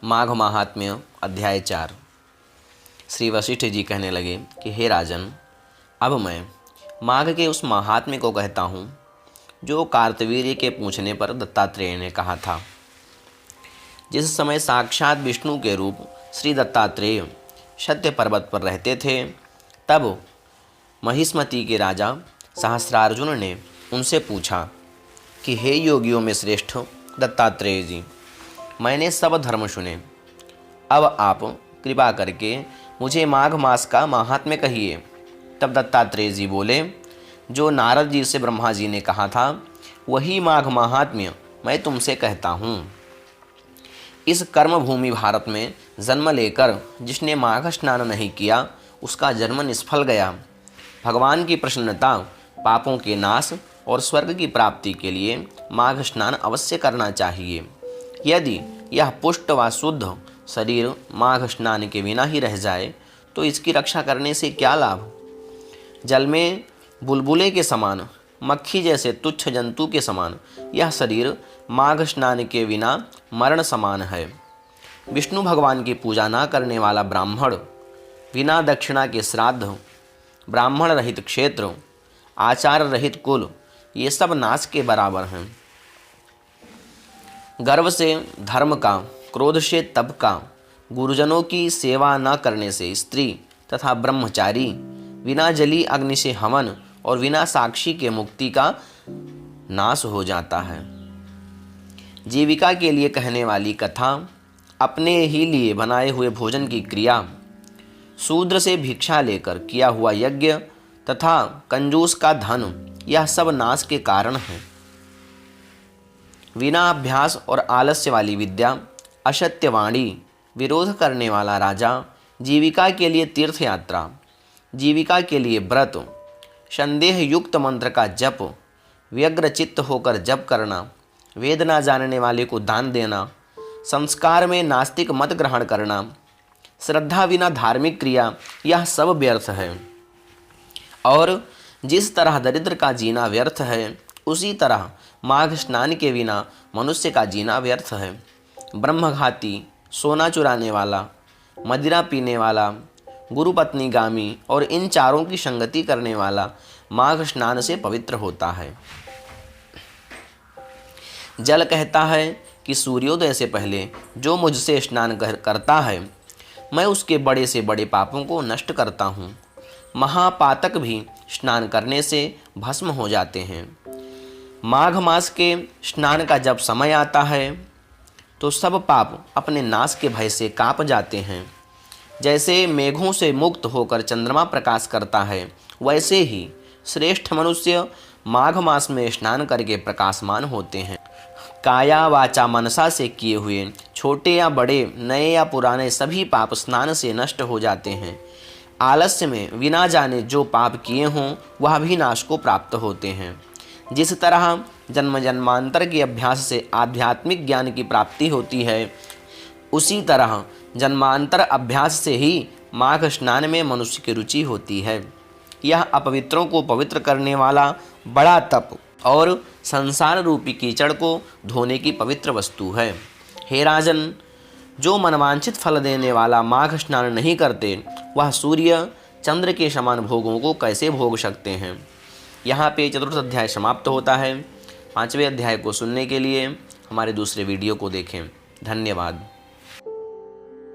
माघ महात्म्य अध्याय 4। श्री वशिष्ठ जी कहने लगे कि हे राजन, अब मैं माघ के उस महात्म्य को कहता हूँ जो कार्तवीर्य के पूछने पर दत्तात्रेय ने कहा था। जिस समय साक्षात विष्णु के रूप श्री दत्तात्रेय सत्य पर्वत पर रहते थे, तब महिष्मति के राजा सहस्रार्जुन ने उनसे पूछा कि हे योगियों में श्रेष्ठ दत्तात्रेय जी, मैंने सब धर्म सुने, अब आप कृपा करके मुझे माघ मास का महात्म्य कहिए। तब दत्तात्रेय जी बोले, जो नारद जी से ब्रह्मा जी ने कहा था वही माघ महात्म्य मैं तुमसे कहता हूँ। इस कर्म भूमि भारत में जन्म लेकर जिसने माघ स्नान नहीं किया उसका जन्म निष्फल गया। भगवान की प्रसन्नता, पापों के नाश और स्वर्ग की प्राप्ति के लिए माघ स्नान अवश्य करना चाहिए। यदि यह पुष्ट व शुद्ध शरीर माघ स्नान के बिना ही रह जाए तो इसकी रक्षा करने से क्या लाभ। जल में बुलबुले के समान, मक्खी जैसे तुच्छ जंतु के समान यह शरीर माघ स्नान के बिना मरण समान है। विष्णु भगवान की पूजा न करने वाला ब्राह्मण, बिना दक्षिणा के श्राद्ध, ब्राह्मण रहित क्षेत्र, आचार रहित कुल, ये सब नाश के बराबर हैं। गर्व से धर्म का, क्रोध से तप का, गुरुजनों की सेवा न करने से स्त्री तथा ब्रह्मचारी, बिना जली अग्नि से हवन और बिना साक्षी के मुक्ति का नाश हो जाता है। जीविका के लिए कहने वाली कथा, अपने ही लिए बनाए हुए भोजन की क्रिया, शूद्र से भिक्षा लेकर किया हुआ यज्ञ तथा कंजूस का धन, यह सब नाश के कारण हैं। बिना अभ्यास और आलस्य वाली विद्या, असत्यवाणी, विरोध करने वाला राजा, जीविका के लिए तीर्थ यात्रा, जीविका के लिए व्रत, संदेह युक्त मंत्र का जप, व्यग्र चित्त होकर जप करना, वेद ना जानने वाले को दान देना, संस्कार में नास्तिक मत ग्रहण करना, श्रद्धा बिना धार्मिक क्रिया, यह सब व्यर्थ है। और जिस तरह दरिद्र का जीना व्यर्थ है, उसी तरह माघ स्नान के बिना मनुष्य का जीना व्यर्थ है। ब्रह्मघाती, सोना चुराने वाला, मदिरा पीने वाला, गुरुपत्नीगामी और इन चारों की संगति करने वाला माघ स्नान से पवित्र होता है। जल कहता है कि सूर्योदय से पहले जो मुझसे स्नान करता है, मैं उसके बड़े से बड़े पापों को नष्ट करता हूँ। महापातक भी स्नान करने से भस्म हो जाते हैं। माघ मास के स्नान का जब समय आता है तो सब पाप अपने नाश के भय से काँप जाते हैं। जैसे मेघों से मुक्त होकर चंद्रमा प्रकाश करता है, वैसे ही श्रेष्ठ मनुष्य माघ मास में स्नान करके प्रकाशमान होते हैं। काया वाचा मनसा से किए हुए छोटे या बड़े, नए या पुराने सभी पाप स्नान से नष्ट हो जाते हैं। आलस्य में बिना जाने जो पाप किए हों वह भी नाश को प्राप्त होते हैं। जिस तरह जन्म जन्मांतर के अभ्यास से आध्यात्मिक ज्ञान की प्राप्ति होती है, उसी तरह जन्मांतर अभ्यास से ही माघ स्नान में मनुष्य की रुचि होती है। यह अपवित्रों को पवित्र करने वाला बड़ा तप और संसार रूपी कीचड़ को धोने की पवित्र वस्तु है। हे राजन, जो मनवांछित फल देने वाला माघ स्नान नहीं करते, वह सूर्य चंद्र के समान भोगों को कैसे भोग सकते हैं। यहाँ पे चतुर्थ अध्याय समाप्त होता है। 5वें अध्याय को सुनने के लिए हमारे दूसरे वीडियो को देखें। धन्यवाद।